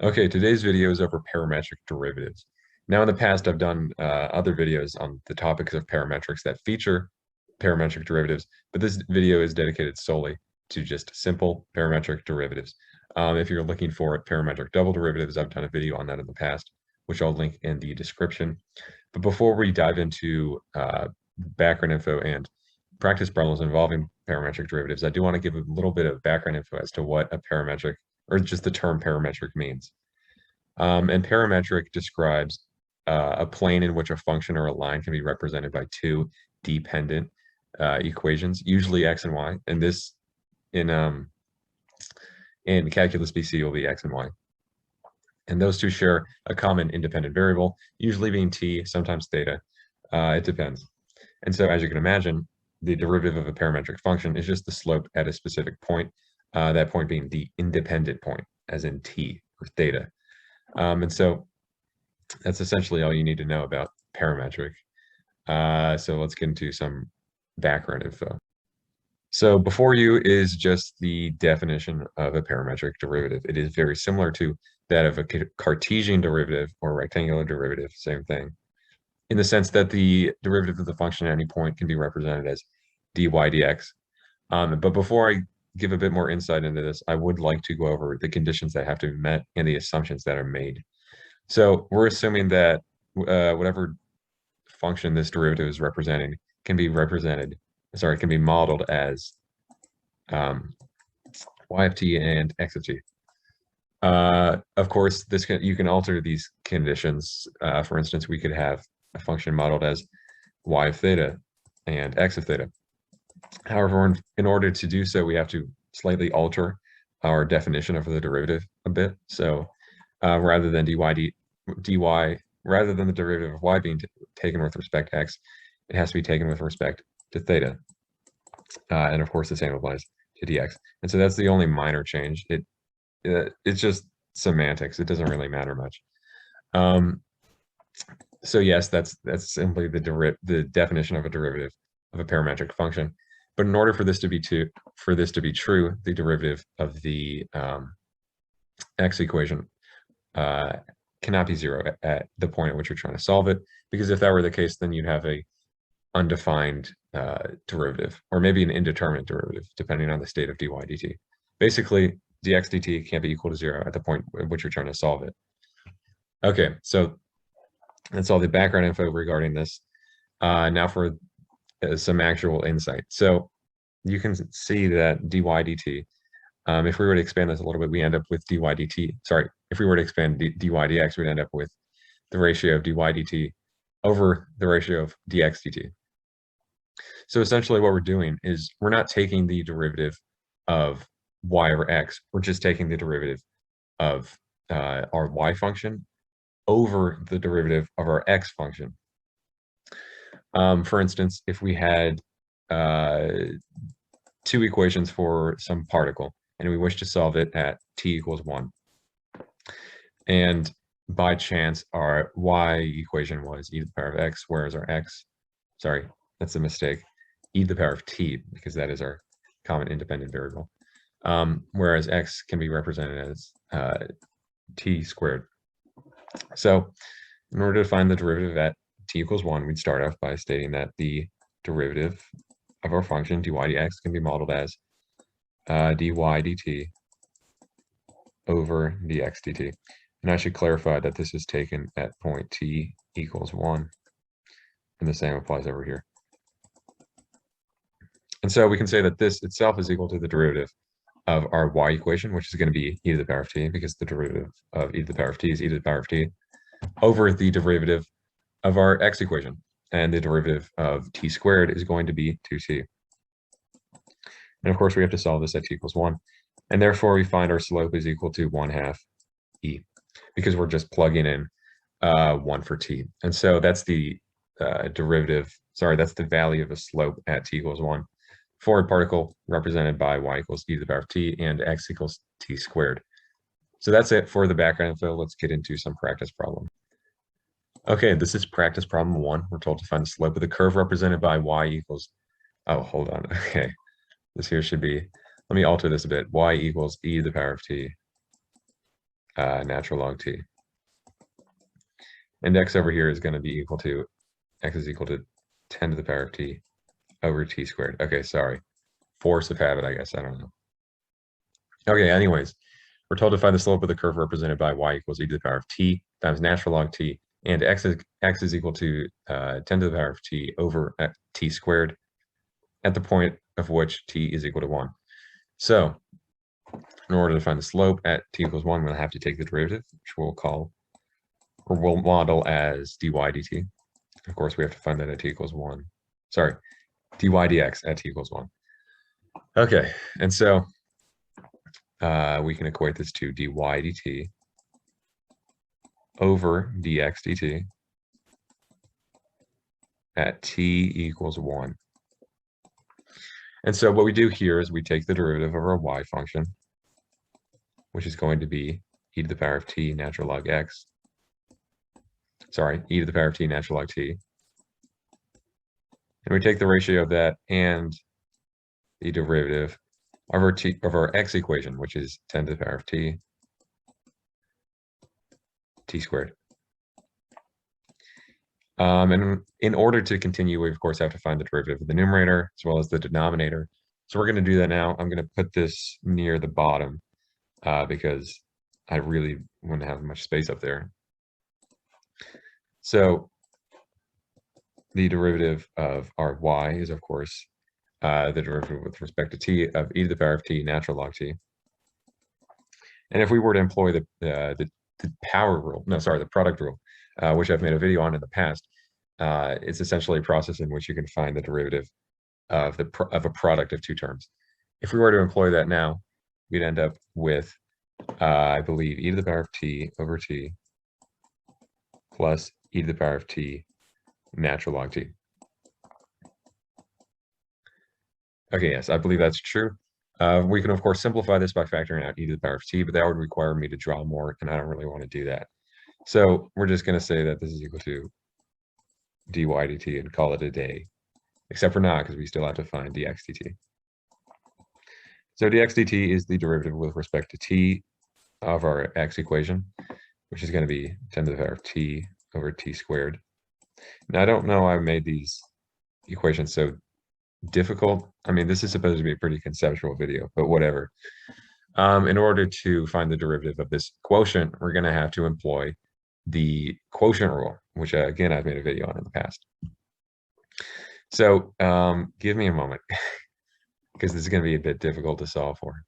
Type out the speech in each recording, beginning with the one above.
Okay, today's video is over parametric derivatives. Now, in the past, I've done other videos on the topics of parametrics that feature parametric derivatives, but this video is dedicated solely to just simple parametric derivatives. If you're looking for parametric double derivatives, I've done a video on that in the past, which I'll link in the description. But before we dive into background info and practice problems involving parametric derivatives, I do want to give a little bit of background info as to what a parametric or just the term parametric means. And parametric describes a plane in which a function or a line can be represented by two dependent equations, usually x and y. And this in calculus BC will be x and y. And those two share a common independent variable, usually being t, sometimes theta. It depends. And so, as you can imagine, the derivative of a parametric function is just the slope at a specific point, that point being the independent point, as in t or theta. And so that's essentially all you need to know about parametric. So let's get into some background info. So before you is just the definition of a parametric derivative. It is very similar to that of a Cartesian derivative or rectangular derivative, same thing, in the sense that the derivative of the function at any point can be represented as dy dx. But before I give a bit more insight into this, I would like to go over the conditions that have to be met and the assumptions that are made. So we're assuming that whatever function this derivative is representing can be modeled as y of t and x of t. Of course, you can alter these conditions. For instance, we could have a function modeled as y of theta and x of theta. However, in order to do so, we have to slightly alter our definition of the derivative a bit. So rather than rather than the derivative of y being taken with respect to x, it has to be taken with respect to theta. And of course, the same applies to dx. And so that's the only minor change. It's just semantics. It doesn't really matter much. So yes, that's simply the definition of a derivative of a parametric function. But in order for this to be true, the derivative of the x equation cannot be zero at the point at which you're trying to solve it, because if that were the case, then you'd have a undefined derivative, or maybe an indeterminate derivative, depending on the state of dy dt. Basically, dx dt can't be equal to zero at the point at which you're trying to solve it. Okay, so that's all the background info regarding this. Now for some actual insight. So you can see that dy dt, if we were to expand this a little bit, we end up with dy dt. Sorry, if we were to expand dy dx, we'd end up with the ratio of dy dt over the ratio of dx dt. So essentially what we're doing is we're not taking the derivative of y over x, we're just taking the derivative of our y function over the derivative of our x function. For instance, if we had two equations for some particle, and we wish to solve it at t equals 1. And by chance, our y equation was e to the power of x, whereas our x, sorry, that's a mistake, e to the power of t, because that is our common independent variable. Whereas x can be represented as t squared. So in order to find the derivative at t equals 1, we'd start off by stating that the derivative of our function dy dx can be modeled as dy dt over dx dt. And I should clarify that this is taken at point t equals 1, and the same applies over here. And so we can say that this itself is equal to the derivative of our y equation, which is going to be e to the power of t, because the derivative of e to the power of t is e to the power of t, over the derivative of our x equation. And the derivative of t squared is going to be 2t. And of course, we have to solve this at t equals 1. And therefore, we find our slope is equal to 1/2 e, because we're just plugging in 1 for t. And so that's the that's the value of a slope at t equals 1 for a particle represented by y equals e to the power of t and x equals t squared. So that's it for the background info. Let's get into some practice problem. Okay, this is practice problem 1. We're told to find the slope of the curve represented by y equals, oh, hold on, okay. This here should be, let me alter this a bit, y equals e to the power of t natural log t. And x over here is going to be equal to, x is equal to 10 to the power of t over t squared. Okay, sorry. Force of habit, I guess. I don't know. Okay, anyways, we're told to find the slope of the curve represented by y equals e to the power of t times natural log t, and x is equal to 10 to the power of t over t squared at the point of which t is equal to 1. So in order to find the slope at t equals 1, we'll have to take the derivative, which we'll call, or we'll model as dy dt. Of course, we have to find that at t equals 1. Sorry, dy dx at t equals 1. Okay, and so we can equate this to dy dt over dx dt at t equals 1. And so what we do here is we take the derivative of our y function, which is going to be e to the power of t natural log x. Sorry, e to the power of t natural log t. And we take the ratio of that and the derivative of our x equation, which is 10 to the power of t squared. And in order to continue, we of course have to find the derivative of the numerator as well as the denominator. So we're going to do that now. I'm going to put this near the bottom because I really wouldn't have much space up there. So the derivative of our y is, of course, the derivative with respect to t of e to the power of t natural log t. And if we were to employ the power rule, no, sorry, the product rule, which I've made a video on in the past, it's essentially a process in which you can find the derivative of a product of two terms. If we were to employ that now, we'd end up with, I believe, e to the power of t over t plus e to the power of t natural log t. Okay, yes, I believe that's true. We can, of course, simplify this by factoring out e to the power of t, but that would require me to draw more, and I don't really want to do that. So we're just going to say that this is equal to dy dt and call it a day, except for not, because we still have to find dx dt. So dx dt is the derivative with respect to t of our x equation, which is going to be 10 to the power of t over t squared. Now, I don't know why I made these equations so difficult. I mean, this is supposed to be a pretty conceptual video, but whatever. In order to find the derivative of this quotient, we're going to have to employ the quotient rule, which again, I've made a video on in the past. So give me a moment, because this is going to be a bit difficult to solve for.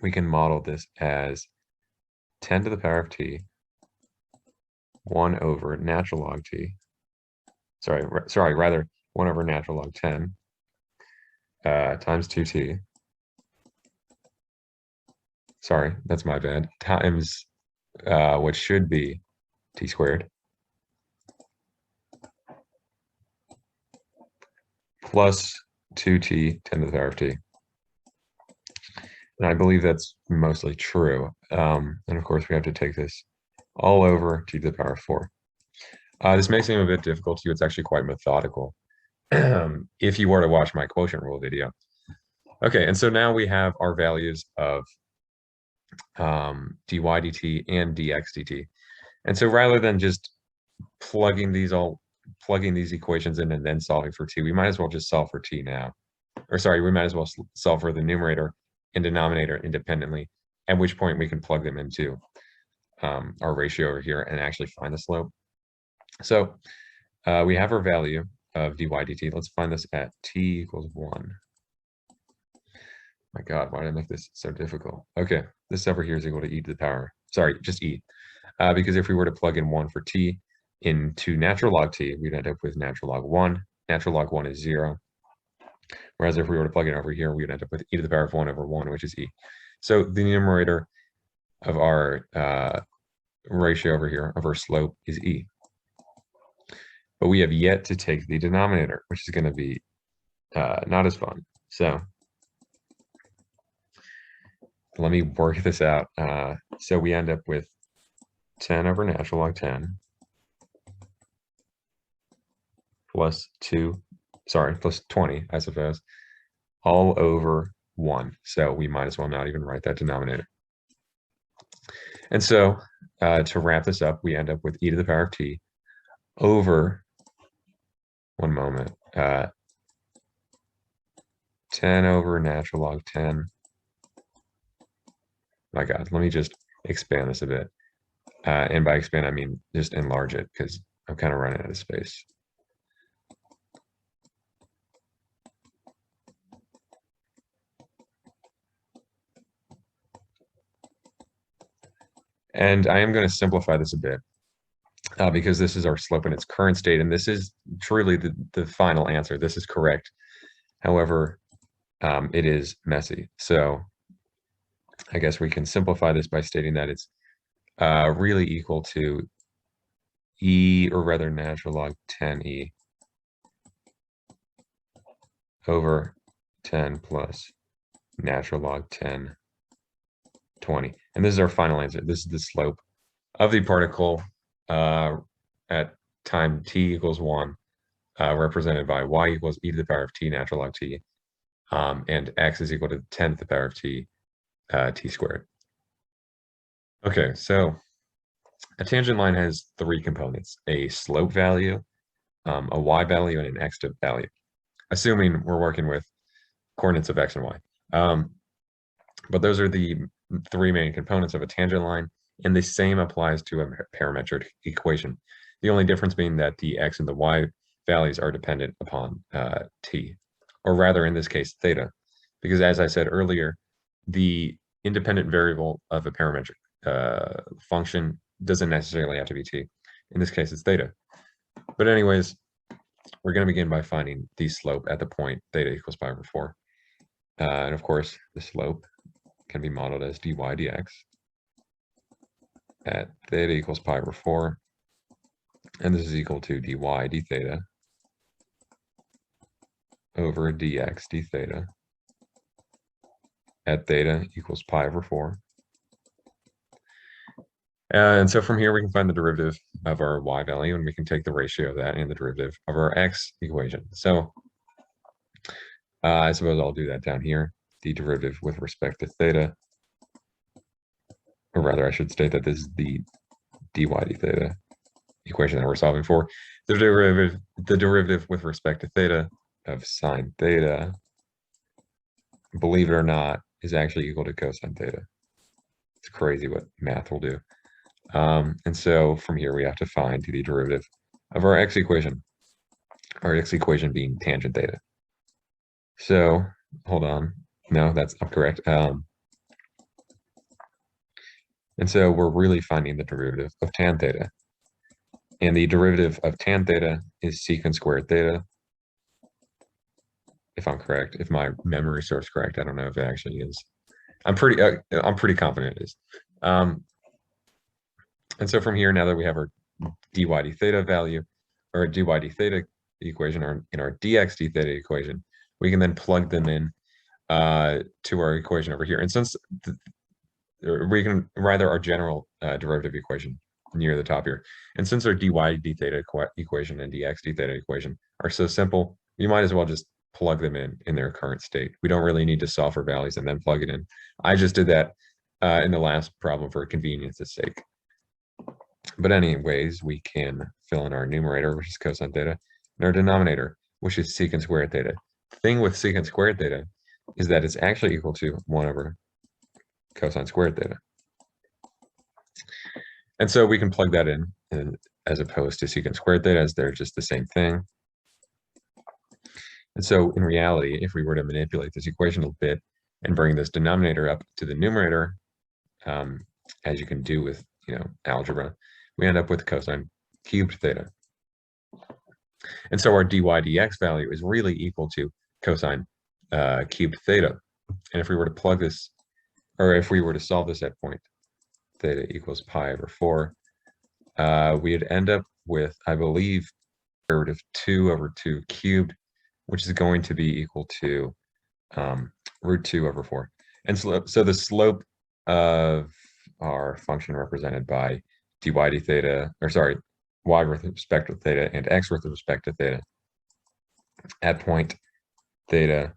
We can model this as 10 to the power of t, 1 over natural log t. Rather 1 over natural log 10 times 2t. Sorry, that's my bad. Times what should be t squared plus 2t 10 to the power of t. And I believe that's mostly true. And of course, we have to take this all over t to the power of 4. This may seem a bit difficult to you. It's actually quite methodical if you were to watch my quotient rule video. Okay, and so now we have our values of dy dt and dx dt. And so rather than just plugging these equations in and then solving for t, we might as well just solve for t now. Or sorry, we might as well solve for the numerator and denominator independently, at which point we can plug them into our ratio over here and actually find the slope. So we have our value of dy dt. Let's find this at t equals 1. My God, why did I make this so difficult? Okay, this over here is equal to e to the power, sorry, just e. Because if we were to plug in 1 for t into natural log t, we'd end up with natural log 1. Natural log 1 is 0. Whereas if we were to plug it over here, we'd end up with e to the power of 1 over 1, which is e. So the numerator of our ratio over here, of our slope, is e. But we have yet to take the denominator, which is going to be not as fun. So let me work this out. So we end up with 10 over natural log 10 plus 20, I suppose, all over 1. So we might as well not even write that denominator. And so to wrap this up, we end up with e to the power of t over, one moment, 10 over natural log 10. My God, let me just expand this a bit. And by expand, I mean just enlarge it because I'm kind of running out of space. And I am going to simplify this a bit because this is our slope in its current state, and this is truly the final answer. This is correct. However, it is messy. So I guess we can simplify this by stating that it's really equal to e, or rather natural log 10e over 10 plus natural log 10, 20. And this is our final answer. This is the slope of the particle at time t equals 1, represented by y equals e to the power of t natural log t, and x is equal to 10 to the power of t, t squared. Okay, so a tangent line has 3 components: a slope value, a y value, and an x value, assuming we're working with coordinates of x and y. But those are the 3 main components of a tangent line, and the same applies to a parametric equation. The only difference being that the x and the y values are dependent upon t, or rather in this case, theta, because as I said earlier, the independent variable of a parametric function doesn't necessarily have to be t. In this case, it's theta. But anyways, we're going to begin by finding the slope at the point theta equals pi over 4. And of course, the slope can be modeled as dy dx at theta equals pi over 4. And this is equal to dy d theta over dx d theta at theta equals pi over 4. And so from here, we can find the derivative of our y value, and we can take the ratio of that and the derivative of our x equation. So I suppose I'll do that down here. The derivative with respect to theta, or rather I should state that this is the dy d theta equation that we're solving for. The derivative with respect to theta of sine theta, believe it or not, is actually equal to cosine theta. It's crazy what math will do. And so from here, we have to find the derivative of our x equation being tangent theta. So hold on. No, that's not correct. And so we're really finding the derivative of tan theta. And the derivative of tan theta is secant squared theta. If I'm correct, if my memory serves correct, I don't know if it actually is. I'm pretty confident it is. And so from here, now that we have our dy d theta value, or dy d theta equation, or in our dx d theta equation, we can then plug them in to our equation over here. And since we can rather our general derivative equation near the top here. And since our dy d theta equation and dx d theta equation are so simple, you might as well just plug them in their current state. We don't really need to solve for values and then plug it in. I just did that in the last problem for convenience's sake. But anyways, we can fill in our numerator, which is cosine theta, and our denominator, which is secant squared theta. The thing with secant squared theta is that it's actually equal to 1 over cosine squared theta. And so we can plug that in, as opposed to secant squared theta, as they're just the same thing. And so in reality, if we were to manipulate this equation a bit and bring this denominator up to the numerator, as you can do with algebra, we end up with cosine cubed theta. And so our dy dx value is really equal to cosine cubed theta. And if we were to plug this, or if we were to solve this at point theta equals pi over 4, we'd end up with, I believe, derivative 2 over 2 cubed, which is going to be equal to root 2 over 4. And so the slope of our function represented by dy d theta, or sorry, y with respect to theta and x with respect to theta at point theta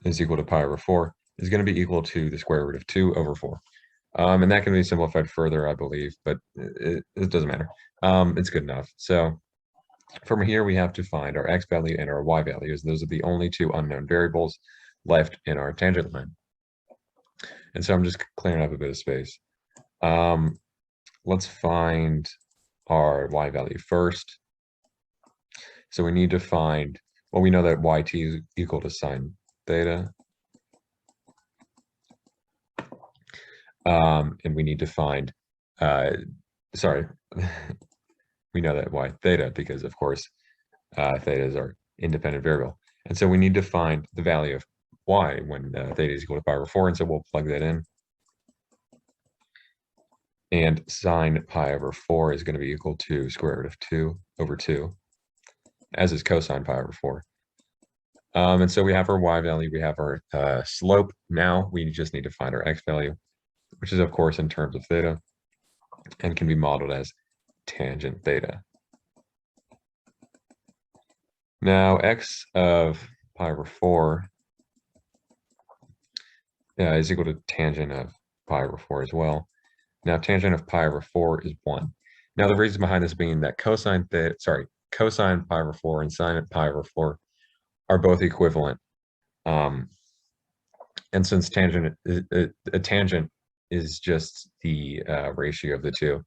is equal to pi over 4 is going to be equal to the square root of 2 over 4. And that can be simplified further, I believe, but it doesn't matter. It's good enough. So from here, we have to find our x value and our y values. Those are the only two unknown variables left in our tangent line. And so I'm just clearing up a bit of space. Let's find our y value first. So we need to find, well, we know that yt is equal to sine theta. And we need to find, sorry, we know that y theta because, of course, theta is our independent variable. And so we need to find the value of y when theta is equal to pi over 4. And so we'll plug that in. And sine pi over 4 is going to be equal to square root of 2 over 2, as is cosine pi over 4. And so we have our y value, we have our slope. Now we just need to find our x value, which is, of course, in terms of theta, and can be modeled as tangent theta. Now, x of pi over 4 is equal to tangent of pi over 4 as well. Now, tangent of pi over 4 is 1. Now, the reason behind this being that cosine pi over 4 and sine pi over 4 are both equivalent. And since a tangent is just the ratio of the two,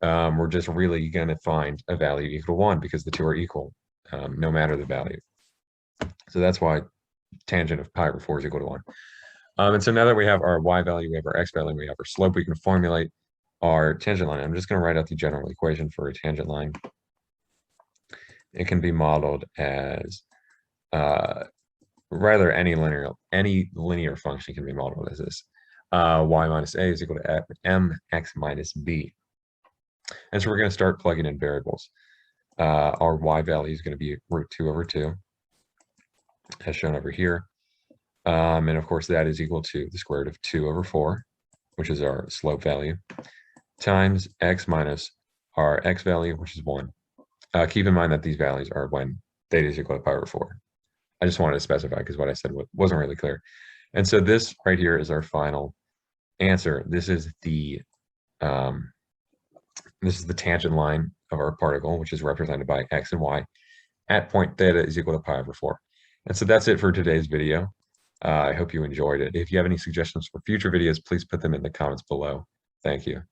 we're just really going to find a value equal to 1 because the two are equal, no matter the value. So that's why tangent of pi over 4 is equal to 1. And so now that we have our y value, we have our x value, we have our slope, we can formulate our tangent line. I'm just going to write out the general equation for a tangent line. It can be modeled as rather any linear function can be modeled as this. Y minus a is equal to mx minus b. And so we're going to start plugging in variables. Our y value is going to be root 2 over 2, as shown over here. And of course, that is equal to the square root of 2 over 4, which is our slope value, times x minus our x value, which is 1. Keep in mind that these values are when theta is equal to pi over 4. I just wanted to specify because what I said wasn't really clear. And so this right here is our final answer. This is the tangent line of our particle, which is represented by x and y, at point theta is equal to pi over 4. And so that's it for today's video. I hope you enjoyed it. If you have any suggestions for future videos, please put them in the comments below. Thank you.